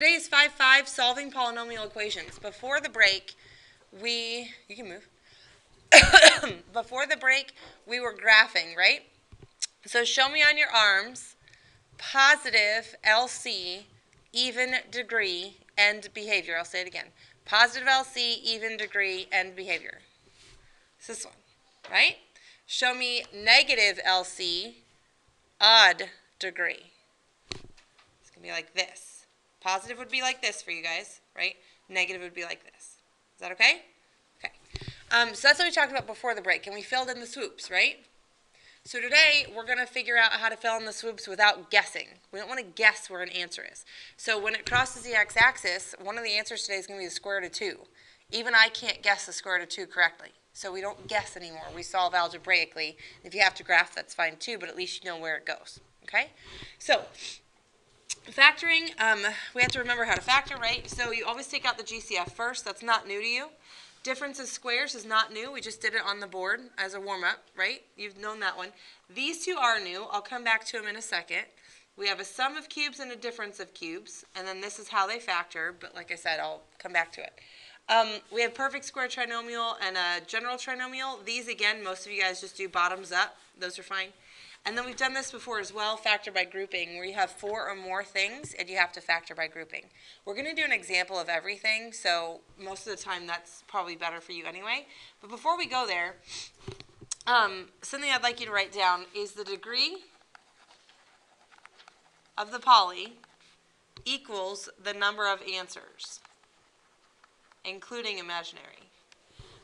Today is 5-5, solving polynomial equations. Before the break, you can move. Before the break, we were graphing, right? So show me on your arms, positive LC, even degree, and behavior. I'll say it again. Positive LC, even degree, and behavior. It's this one, right? Show me negative LC, odd degree. It's going to be like this. Positive would be like this for you guys, right? Negative would be like this. Is that okay? Okay. So that's what we talked about before the break, and we filled in the swoops, right? So today, we're going to figure out how to fill in the swoops without guessing. We don't want to guess where an answer is. So when it crosses the x-axis, one of the answers today is going to be the square root of 2. Even I can't guess the square root of 2 correctly. So we don't guess anymore. We solve algebraically. If you have to graph, that's fine too, but at least you know where it goes. Okay? So factoring, we have to remember how to factor, right? So you always take out the GCF first. That's not new to you. Difference of squares is not new. We just did it on the board as a warm-up, right? You've known that one. These two are new. I'll come back to them in a second. We have a sum of cubes and a difference of cubes, and then this is how they factor, but like I said, I'll come back to it. We have perfect square trinomial and a general trinomial. These, again, most of you guys just do bottoms up. Those are fine. And then we've done this before as well, factor by grouping, where you have 4 or more things and you have to factor by grouping. We're going to do an example of everything, so most of the time that's probably better for you anyway. But before we go there, something I'd like you to write down is the degree of the poly equals the number of answers, including imaginary.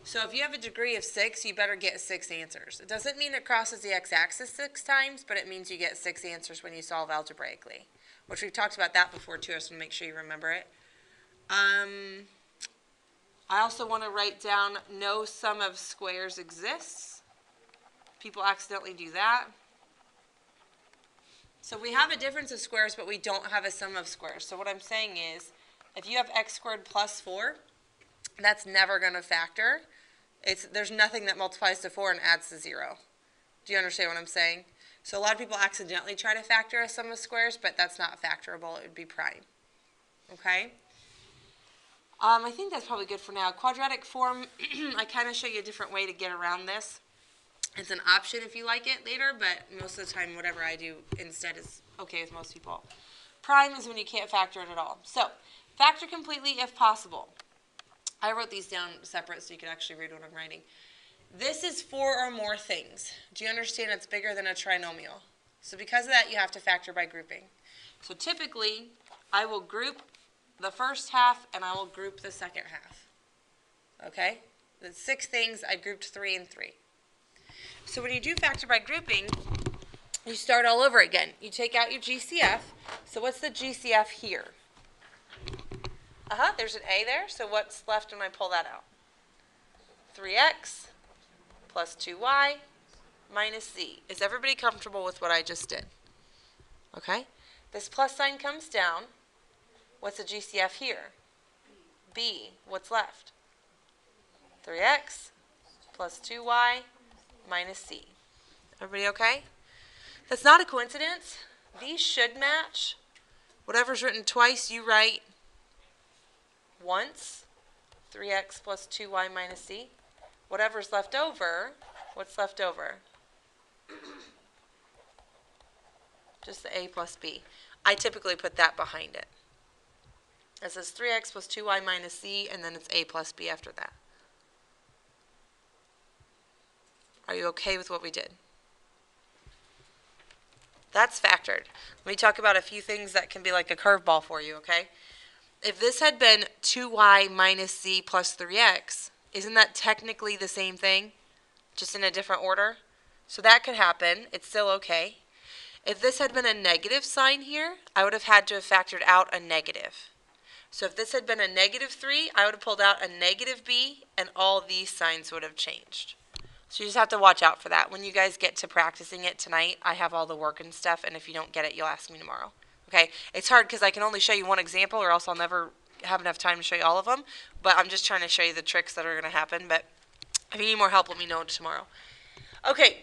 So if you have a degree of 6, you better get 6 answers. It doesn't mean it crosses the x-axis 6 times, but it means you get 6 answers when you solve algebraically, which we've talked about that before too, so make sure you remember it. I also want to write down no sum of squares exists. People accidentally do that. So we have a difference of squares, but we don't have a sum of squares. So what I'm saying is, if you have x squared plus 4, that's never going to factor. There's nothing that multiplies to 4 and adds to 0. Do you understand what I'm saying? So a lot of people accidentally try to factor a sum of squares, but that's not factorable. It would be prime. Okay? I think that's probably good for now. Quadratic form, I kind of show you a different way to get around this. It's an option if you like it later, but most of the time whatever I do instead is okay with most people. Prime is when you can't factor it at all. So, factor completely if possible. I wrote these down separate so you can actually read what I'm writing. This is 4 or more things. Do you understand it's bigger than a trinomial? So because of that, you have to factor by grouping. So typically, I will group the first half and I will group the second half. Okay? The 6 things, I grouped 3 and 3. So when you do factor by grouping, you start all over again. You take out your GCF. So what's the GCF here? There's an A there, so what's left when I pull that out? 3x plus 2y minus z. Is everybody comfortable with what I just did? Okay. This plus sign comes down. What's the GCF here? B. What's left? 3x plus 2y minus c. Everybody okay? That's not a coincidence. These should match. Whatever's written twice, you write once, 3x plus 2y minus c. Whatever's left over, what's left over? Just the a plus b. I typically put that behind it. It says 3x plus 2y minus c, and then it's a plus b after that. Are you okay with what we did? That's factored. Let me talk about a few things that can be like a curveball for you, okay? If this had been 2y minus c plus 3x, isn't that technically the same thing, just in a different order? So that could happen. It's still okay. If this had been a negative sign here, I would have had to have factored out a negative. So if this had been a negative 3, I would have pulled out a negative b, and all these signs would have changed. So you just have to watch out for that. When you guys get to practicing it tonight, I have all the work and stuff, and if you don't get it, you'll ask me tomorrow. Okay, it's hard because I can only show you one example or else I'll never have enough time to show you all of them, but I'm just trying to show you the tricks that are going to happen, but if you need more help, let me know tomorrow. Okay,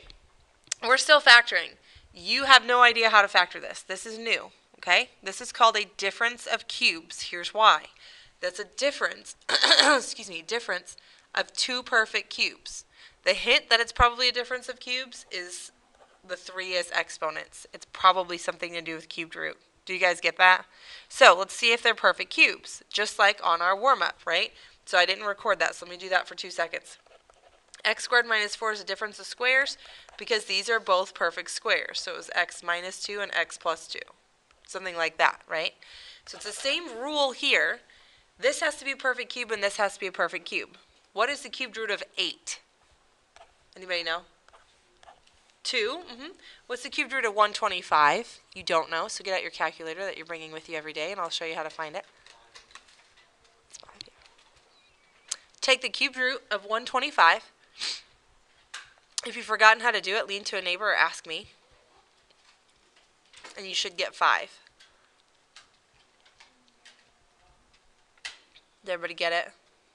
we're still factoring. You have no idea how to factor this. This is new, okay? This is called a difference of cubes. Here's why. That's a difference, excuse me, difference of two perfect cubes. The hint that it's probably a difference of cubes is the 3 as exponents. It's probably something to do with cubed root. Do you guys get that? So let's see if they're perfect cubes, just like on our warm-up, right? So I didn't record that, so let me do that for 2 seconds. X squared minus 4 is a difference of squares because these are both perfect squares. So it was x minus 2 and x plus 2. Something like that, right? So it's the same rule here. This has to be a perfect cube and this has to be a perfect cube. What is the cubed root of 8? Anybody know? 2. What's the cubed root of 125? You don't know, so get out your calculator that you're bringing with you every day, and I'll show you how to find it. It's 5, yeah. Take the cubed root of 125. If you've forgotten how to do it, lean to a neighbor or ask me, and you should get 5. Did everybody get it?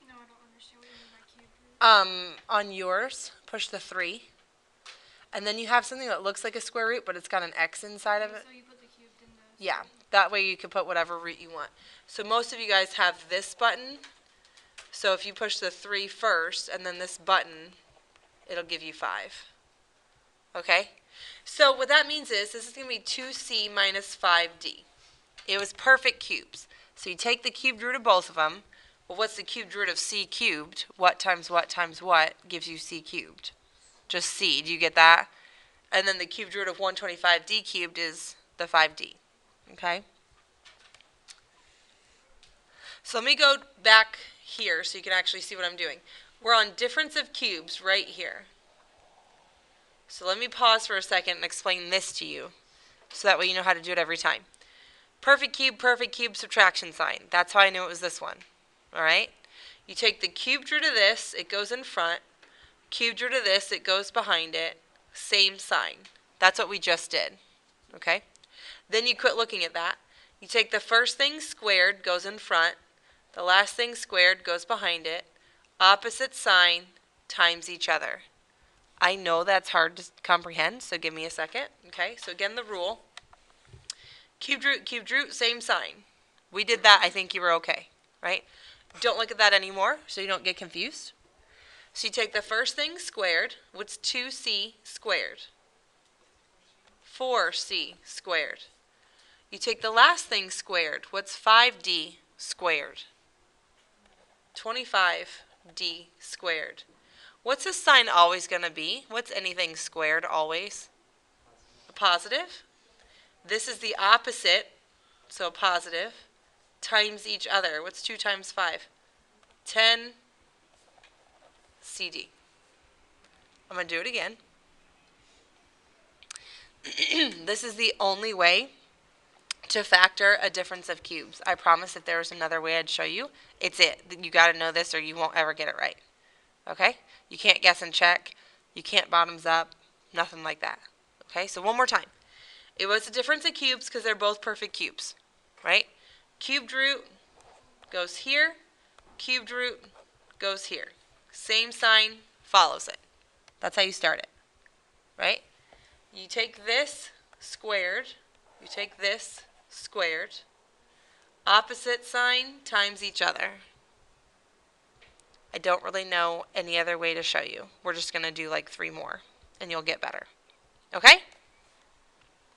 No, I don't understand what you mean by cube root. On yours, push the 3. And then you have something that looks like a square root, but it's got an x inside of it. So you put the cubed in the... Yeah, that way you can put whatever root you want. So most of you guys have this button. So if you push the 3 first, and then this button, it'll give you 5. Okay? So what that means is, this is going to be 2c minus 5d. It was perfect cubes. So you take the cubed root of both of them. Well, what's the cubed root of c cubed? What times what times what gives you c cubed? Just c. Do you get that? And then the cubed root of 125d cubed is the 5d. Okay? So let me go back here so you can actually see what I'm doing. We're on difference of cubes right here. So let me pause for a second and explain this to you, so that way you know how to do it every time. Perfect cube, subtraction sign. That's how I knew it was this one. All right? You take the cubed root of this, it goes in front. Cubed root of this, it goes behind it. Same sign. That's what we just did. Okay? Then you quit looking at that. You take the first thing squared, goes in front. The last thing squared goes behind it. Opposite sign times each other. I know that's hard to comprehend, so give me a second. Okay, so again, the rule. Cubed root, same sign. We did that, I think you were okay, right? Don't look at that anymore, so you don't get confused. So you take the first thing squared. What's 2c squared? 4c squared. You take the last thing squared. What's 5d squared? 25d squared. What's the sign always going to be? What's anything squared always? A positive. This is the opposite, so positive, times each other. What's 2 times 5? 10 CD. I'm going to do it again. This is the only way to factor a difference of cubes. I promise if there was another way I'd show you. It's it. You got to know this or you won't ever get it right. Okay? You can't guess and check. You can't bottoms up. Nothing like that. Okay? So one more time. It was a difference of cubes because they're both perfect cubes. Right? Cubed root goes here. Cubed root goes here. Same sign follows it. That's how you start it. Right? You take this squared. You take this squared. Opposite sign times each other. I don't really know any other way to show you. We're just going to do like 3 more, and you'll get better. Okay?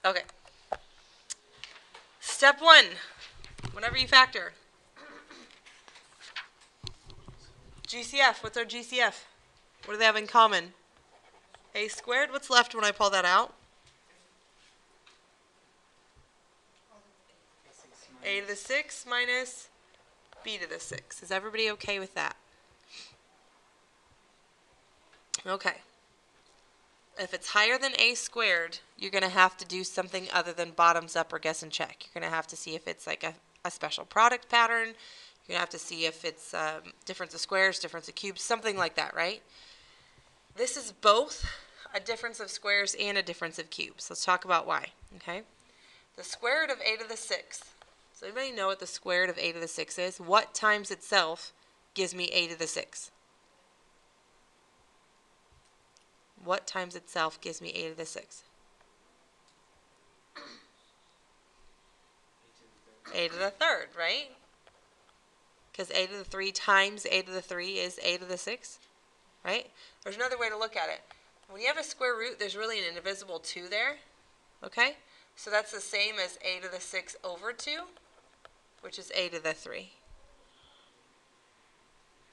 Okay. Step 1. Whenever you factor. GCF. What's our GCF? What do they have in common? A squared. What's left when I pull that out? A to the 6 minus b to the 6. Is everybody okay with that? Okay. If it's higher than a squared, you're going to have to do something other than bottoms up or guess and check. You're going to have to see if it's like a special product pattern. You're going to have to see if it's difference of squares, difference of cubes, something like that, right? This is both a difference of squares and a difference of cubes. Let's talk about why, okay? The square root of a to the 6th. Does anybody know what the square root of a to the 6th is? What times itself gives me a to the 6th? What times itself gives me a to the 6th? a to the third, right? Because a to the 3 times a to the 3 is a to the 6, right? There's another way to look at it. When you have a square root, there's really an indivisible 2 there, okay? So that's the same as a to the 6 over 2, which is a to the 3.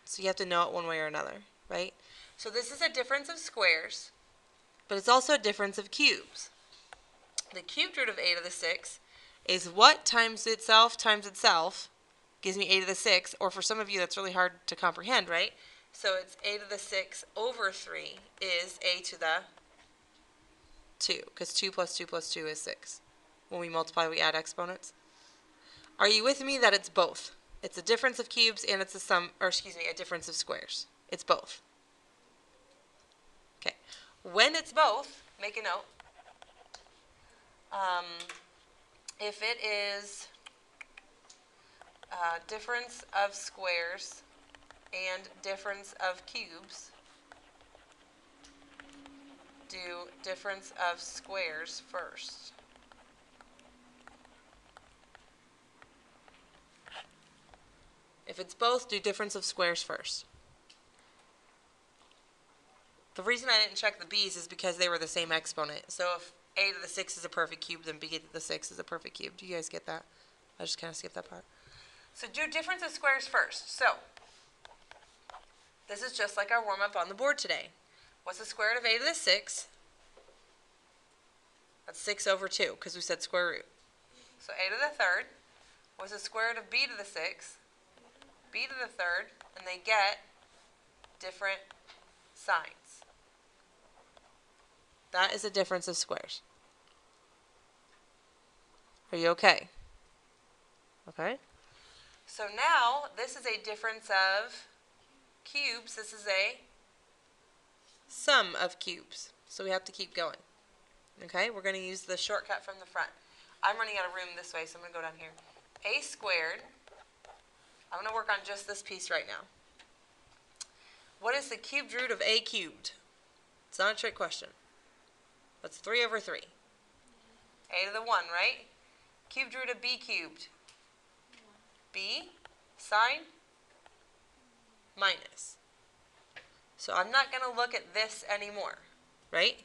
So you have to know it one way or another, right? So this is a difference of squares, but it's also a difference of cubes. The cubed root of a to the 6 is what times itself gives me a to the 6, or for some of you that's really hard to comprehend, right? So it's a to the 6 over 3 is a to the 2, because 2 plus 2 plus 2 is 6. When we multiply, we add exponents. Are you with me that it's both? It's a difference of cubes and it's a difference of squares. It's both. Okay. When it's both, make a note. If it is difference of squares and difference of cubes, do difference of squares first. If it's both, do difference of squares first. The reason I didn't check the b's is because they were the same exponent. So if a to the 6 is a perfect cube, then b to the 6 is a perfect cube. Do you guys get that? I just kind of skipped that part. So do difference of squares first. So this is just like our warm-up on the board today. What's the square root of a to the 6? That's 6 over 2, because we said square root. So a to the third. What's the square root of b to the 6? B to the third, and they get different signs. That is a difference of squares. Are you okay? Okay. So now, this is a difference of cubes. This is a sum of cubes. So we have to keep going. Okay, we're going to use the shortcut from the front. I'm running out of room this way, so I'm going to go down here. A squared. I'm going to work on just this piece right now. What is the cubed root of a cubed? It's not a trick question. That's 3 over 3. A to the 1, right? Cubed root of b cubed. B, sign, minus. So I'm not going to look at this anymore, right?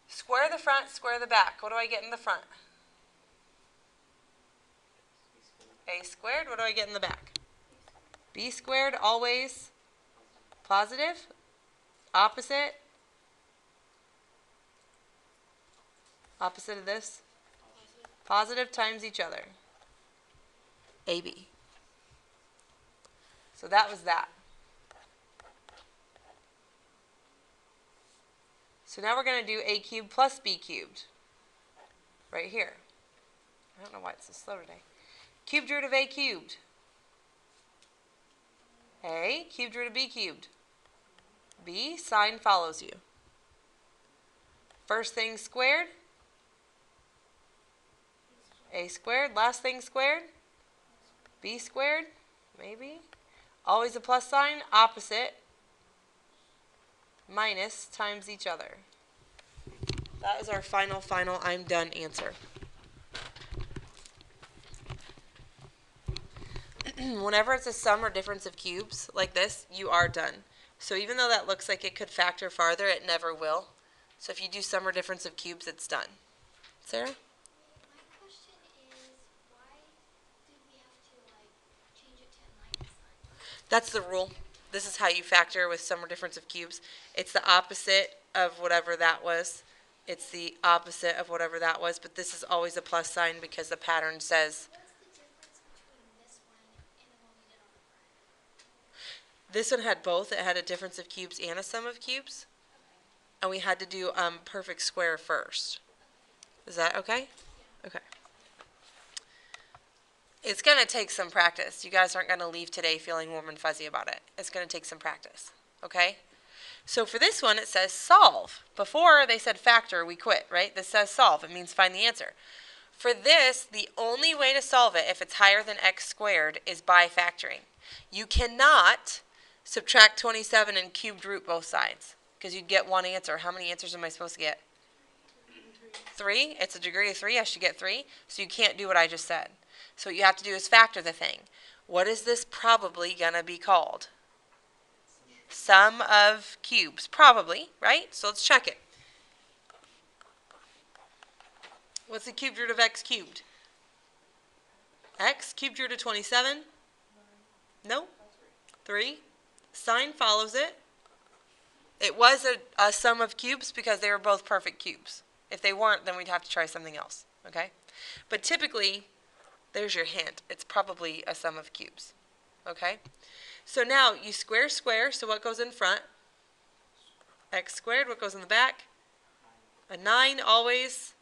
Square the front, square the back. What do I get in the front? A squared. What do I get in the back? B squared, always positive. Opposite. Opposite of this. Positive times each other. AB. So that was that. So now we're going to do a cubed plus b cubed. Right here. I don't know why it's so slow today. Cubed root of a cubed. A, cubed root of b cubed. B, sign follows you. First thing squared. A squared. Last thing squared. B squared. Maybe. Always a plus sign. Opposite. Minus times each other. That is our final I'm done answer. Whenever it's a sum or difference of cubes like this, you are done. So even though that looks like it could factor farther, it never will. So if you do sum or difference of cubes, it's done. Sarah? My question is, why did we have to change it to a minus sign? That's the rule. This is how you factor with sum or difference of cubes. It's the opposite of whatever that was. It's the opposite of whatever that was, but this is always a plus sign because the pattern says. What's the difference between this one and the one we did on the front? This one had both. It had a difference of cubes and a sum of cubes. And we had to do perfect square first. Is that okay? Okay. It's going to take some practice. You guys aren't going to leave today feeling warm and fuzzy about it. It's going to take some practice. Okay? So for this one, it says solve. Before they said factor, we quit, right? This says solve. It means find the answer. For this, the only way to solve it if it's higher than x squared is by factoring. You cannot subtract 27 and cubed root both sides because you'd get one answer. How many answers am I supposed to get? 3. It's a degree of 3. I should get 3. So you can't do what I just said. So what you have to do is factor the thing. What is this probably going to be called? Sum of cubes. Probably, right? So let's check it. What's the cubed root of x cubed? X cubed root of 27? No. 3. Sign follows it. It was a sum of cubes because they were both perfect cubes. If they weren't, then we'd have to try something else. Okay? But typically, there's your hint. It's probably a sum of cubes. Okay? So now you square square, so what goes in front? X squared. What goes in the back? A 9 always.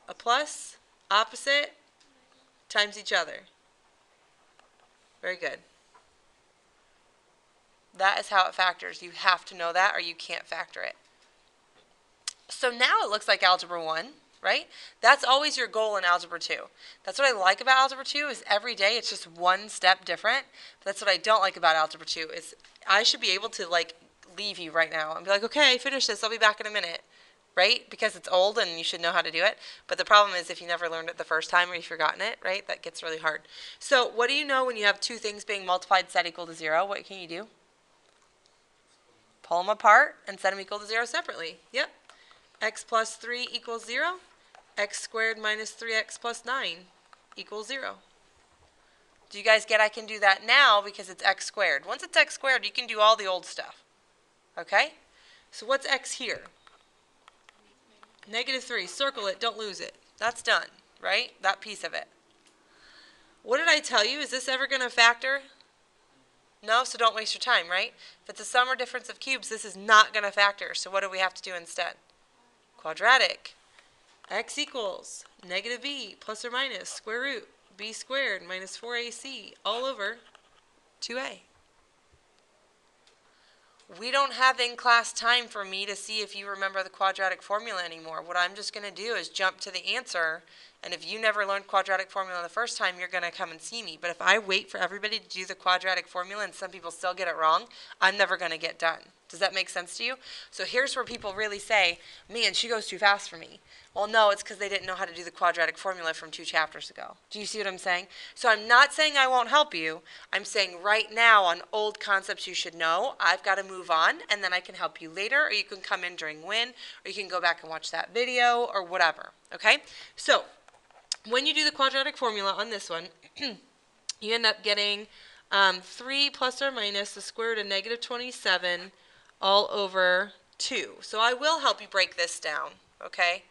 A plus. Opposite. Times each other. Very good. That is how it factors. You have to know that or you can't factor it. So now it looks like Algebra 1, right? That's always your goal in Algebra 2. That's what I like about Algebra 2 is every day it's just one step different. But that's what I don't like about Algebra 2 is I should be able to like leave you right now and be like, okay, finish this. I'll be back in a minute, right? Because it's old and you should know how to do it. But the problem is if you never learned it the first time or you've forgotten it, right? That gets really hard. So what do you know when you have two things being multiplied set equal to 0? What can you do? Pull them apart and set them equal to 0 separately. Yep. X plus 3 equals 0. X squared minus 3x plus 9 equals 0. Do you guys get I can do that now because it's x squared? Once it's x squared, you can do all the old stuff. Okay? So what's x here? Negative 3. Circle it. Don't lose it. That's done, right? That piece of it. What did I tell you? Is this ever going to factor? No, so don't waste your time, right? If it's a sum or difference of cubes, this is not going to factor. So what do we have to do instead? Quadratic. X equals negative b plus or minus square root b squared minus 4ac all over 2a. We don't have in-class time for me to see if you remember the quadratic formula anymore. What I'm just going to do is jump to the answer, and if you never learned quadratic formula the first time, you're going to come and see me. But if I wait for everybody to do the quadratic formula and some people still get it wrong, I'm never going to get done. Does that make sense to you? So here's where people really say, man, she goes too fast for me. Well, no, it's because they didn't know how to do the quadratic formula from 2 chapters ago. Do you see what I'm saying? So I'm not saying I won't help you. I'm saying right now on old concepts you should know, I've got to move on, and then I can help you later, or you can come in during WIN, or you can go back and watch that video, or whatever. Okay? So when you do the quadratic formula on this one, you end up getting 3 plus or minus the square root of negative 27 all over 2. So I will help you break this down, okay?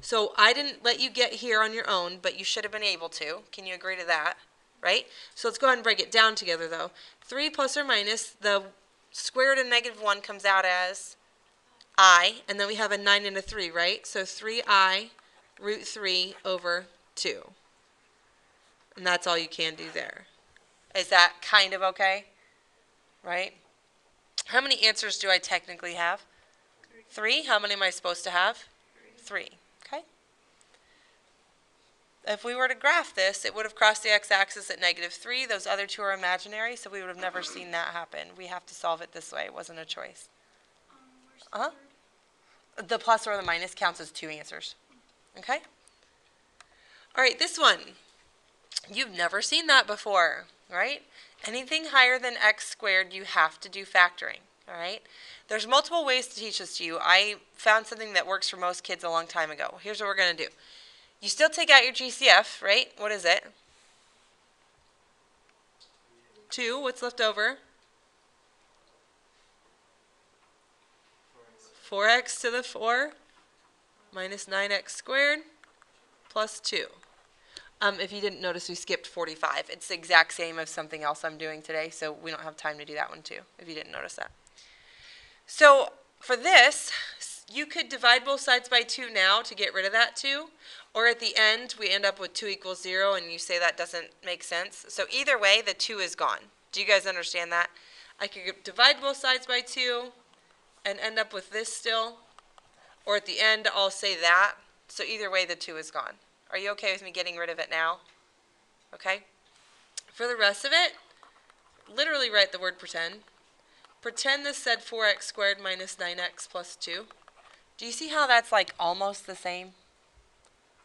So I didn't let you get here on your own, but you should have been able to. Can you agree to that? Right? So let's go ahead and break it down together, though. 3 plus or minus, the square root of negative 1 comes out as I, and then we have a 9 and a 3, right? So 3I root 3 over 2. And that's all you can do there. Is that kind of okay? Right? How many answers do I technically have? 3. How many am I supposed to have? 3. Okay? If we were to graph this, it would have crossed the x-axis at negative 3. Those other two are imaginary, so we would have never seen that happen. We have to solve it this way. It wasn't a choice. Uh-huh. The plus or the minus counts as 2 answers. Okay? All right, this one. You've never seen that before, right? Anything higher than x squared, you have to do factoring, all right? There's multiple ways to teach this to you. I found something that works for most kids a long time ago. Here's what we're going to do. You still take out your GCF, right? What is it? 2. What's left over? 4x to the 4 minus 9x squared plus 2. If you didn't notice, we skipped 45. It's the exact same as something else I'm doing today, so we don't have time to do that one too, if you didn't notice that. So for this, you could divide both sides by 2 now to get rid of that 2, or at the end, we end up with 2 equals 0, and you say that doesn't make sense. So either way, the 2 is gone. Do you guys understand that? I could divide both sides by 2 and end up with this still, or at the end, I'll say that. So either way, the 2 is gone. Are you okay with me getting rid of it now? Okay? For the rest of it, literally write the word pretend. Pretend this said 4x squared minus 9x plus 2. Do you see how that's like almost the same?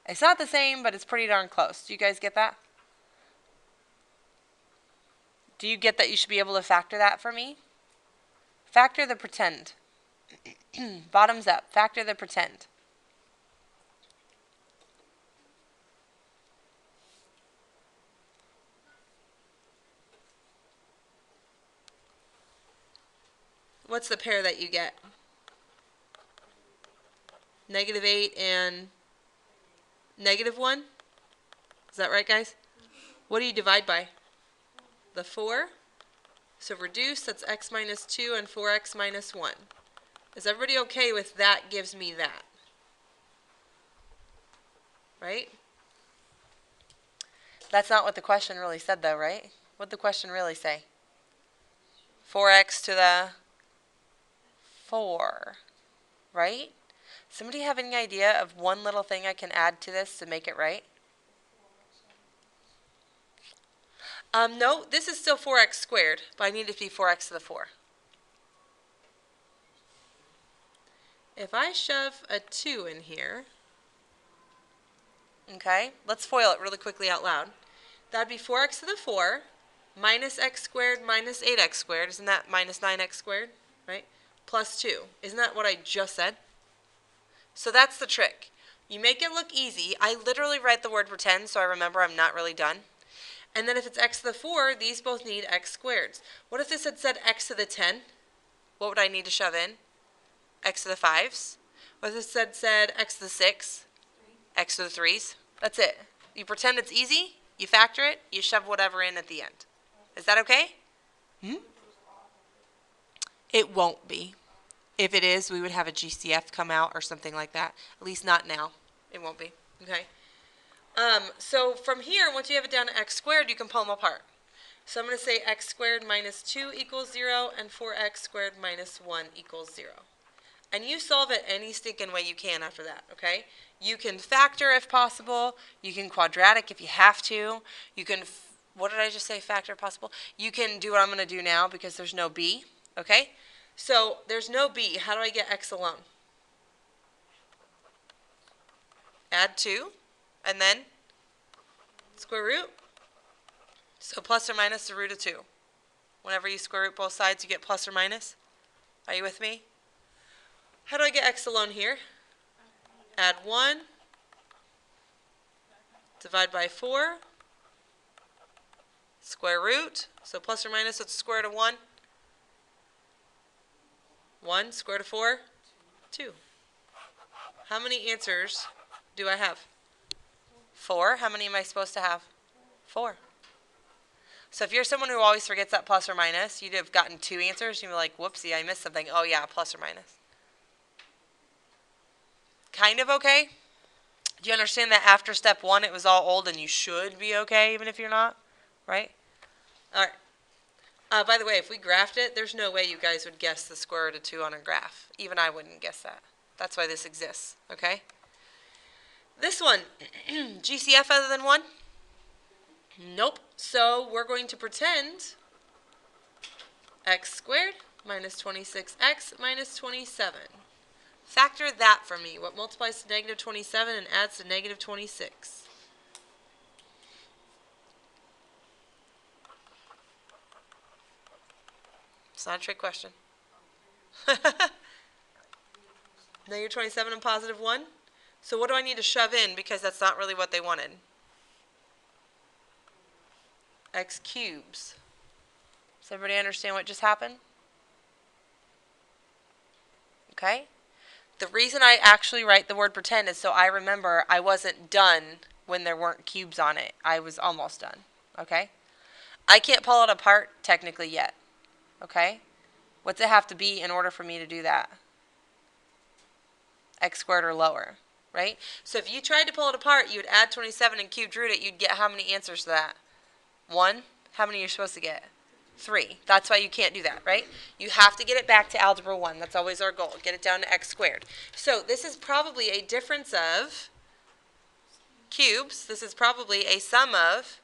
It's not the same, but it's pretty darn close. Do you guys get that? Do you get that you should be able to factor that for me? Factor the pretend. Bottoms up. Factor the pretend. What's the pair that you get? -8 and -1? Is that right, guys? What do you divide by? The 4. So reduce, that's x minus 2 and 4x minus 1. Is everybody okay with that gives me that? Right? That's not what the question really said, though, right? What did the question really say? 4x to the 4, right? Somebody have any idea of one little thing I can add to this to make it right? No, this is still 4x squared, but I need it to be 4x to the 4. If I shove a 2 in here, okay, let's FOIL it really quickly out loud. That would be 4x to the 4 minus x squared minus 8x squared. Isn't that minus 9x squared, right? Plus 2. Isn't that what I just said? So that's the trick. You make it look easy. I literally write the word pretend so I remember I'm not really done. And then if it's x to the 4, these both need x squareds. What if this had said x to the 10? What would I need to shove in? X to the 5s. What if this said x to the 6? X to the 3s. That's it. You pretend it's easy, you factor it, you shove whatever in at the end. Is that okay? It won't be. If it is, we would have a GCF come out or something like that. At least not now. It won't be. Okay. So from here, once you have it down to x squared, you can pull them apart. So I'm going to say x squared minus 2 equals 0 and 4x squared minus 1 equals 0. And you solve it any stinking way you can after that, okay? You can factor if possible. You can quadratic if you have to. You can, what did I just say, factor if possible? You can do what I'm going to do now because there's no b, okay? So there's no b. How do I get x alone? Add 2, and then square root. So plus or minus the root of 2. Whenever you square root both sides, you get plus or minus. Are you with me? How do I get x alone here? Add 1. Divide by 4. Square root. So plus or minus, what's the square root of 1? 1. Square root of 4? 2. How many answers do I have? 4. How many am I supposed to have? 4. So if you're someone who always forgets that plus or minus, you'd have gotten 2 answers. You'd be like, whoopsie, I missed something. Oh yeah, plus or minus. Kind of okay? Do you understand that after step 1 it was all old and you should be okay even if you're not? Right? Alright. By the way, if we graphed it, there's no way you guys would guess the square root of 2 on a graph. Even I wouldn't guess that. That's why this exists. Okay? This one, GCF other than 1? Nope. So we're going to pretend x squared minus 26x minus 27. Factor that for me. What multiplies to negative 27 and adds to negative 26? It's not a trick question. Negative 27 and positive 1? So what do I need to shove in because that's not really what they wanted? X cubes. Does everybody understand what just happened? Okay? The reason I actually write the word pretend is so I remember I wasn't done when there weren't cubes on it. I was almost done. Okay? I can't pull it apart technically yet. Okay? What's it have to be in order for me to do that? X squared or lower. Right? So if you tried to pull it apart, you would add 27 and cubed root it. You'd get how many answers to that? 1? How many are you supposed to get? 3. That's why you can't do that, right? You have to get it back to algebra 1. That's always our goal. Get it down to x squared. So this is probably a difference of cubes. This is probably a sum of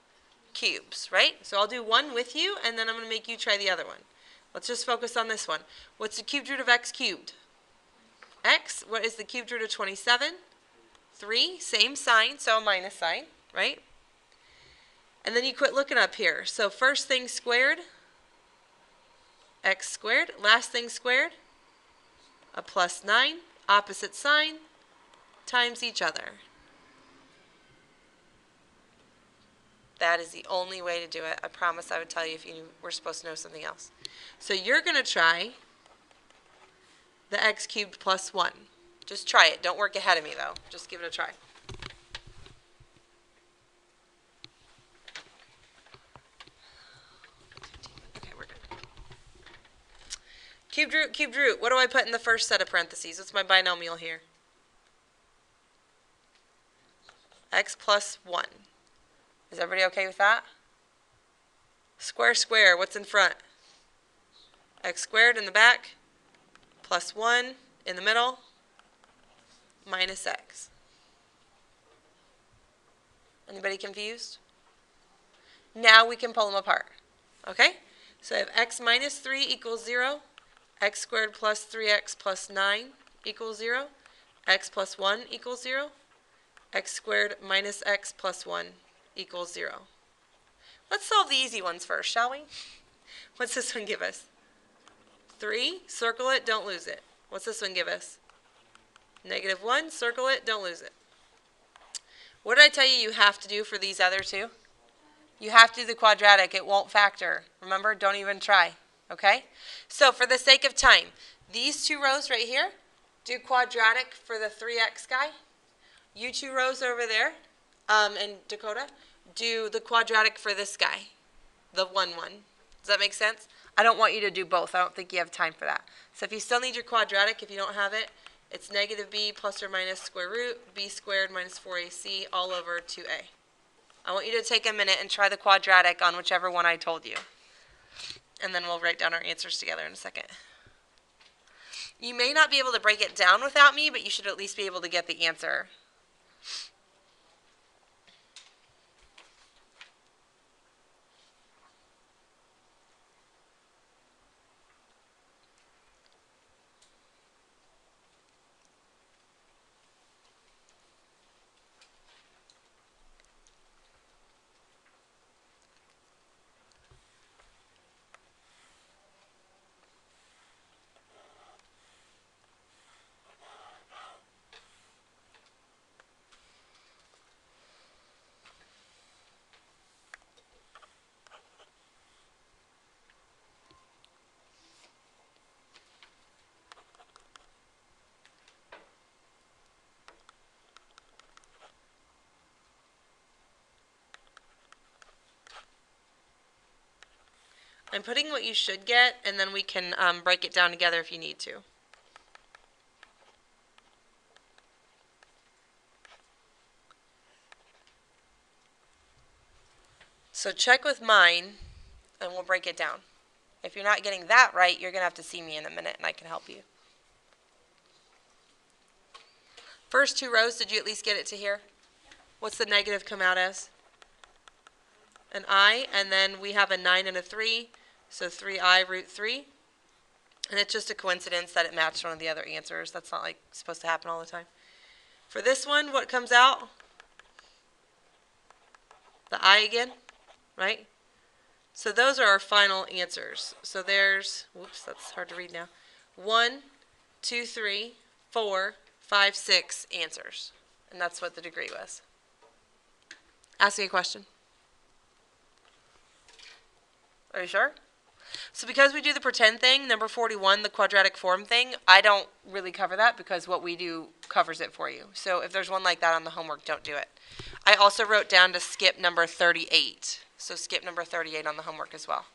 cubes, right? So I'll do one with you, and then I'm going to make you try the other one. Let's just focus on this one. What's the cubed root of x cubed? X. What is the cubed root of 27? 3, same sign, so a minus sign, right? And then you quit looking up here. So first thing squared, x squared. Last thing squared, a plus 9, opposite sign, times each other. That is the only way to do it. I promise I would tell you if you were supposed to know something else. So you're going to try the x cubed plus 1. Just try it. Don't work ahead of me, though. Just give it a try. Okay, we're good. Cubed root, cubed root. What do I put in the first set of parentheses? What's my binomial here? X plus 1. Is everybody okay with that? Square, square. What's in front? X squared in the back, plus 1 in the middle, minus x. Anybody confused? Now we can pull them apart. Okay? So I have x minus 3 equals 0, x squared plus 3x plus 9 equals 0, x plus 1 equals 0, x squared minus x plus 1 equals 0. Let's solve the easy ones first, shall we? What's this one give us? 3, circle it, don't lose it. What's this one give us? -1, circle it, don't lose it. What did I tell you you have to do for these other two? You have to do the quadratic. It won't factor. Remember, don't even try. Okay? So for the sake of time, these two rows right here, do quadratic for the 3x guy. You two rows over there, and Dakota, do the quadratic for this guy, the 1, 1. Does that make sense? I don't want you to do both. I don't think you have time for that. So if you still need your quadratic, if you don't have it, it's -b plus or minus square root b squared minus 4ac all over 2a. I want you to take a minute and try the quadratic on whichever one I told you. And then we'll write down our answers together in a second. You may not be able to break it down without me, but you should at least be able to get the answer. I'm putting what you should get, and then we can break it down together if you need to. So check with mine, and we'll break it down. If you're not getting that right, you're going to have to see me in a minute, and I can help you. First two rows, did you at least get it to here? What's the negative come out as? An I, and then we have a 9 and a 3, so 3i root 3. And it's just a coincidence that it matched one of the other answers. That's not like supposed to happen all the time. For this one, what comes out? The I again, right? So those are our final answers. So there's, whoops, that's hard to read now. 1, 2, 3, 4, 5, 6 answers. And that's what the degree was. Ask me a question. Are you sure? So because we do the pretend thing, number 41, the quadratic form thing, I don't really cover that because what we do covers it for you. So if there's one like that on the homework, don't do it. I also wrote down to skip number 38. So skip number 38 on the homework as well.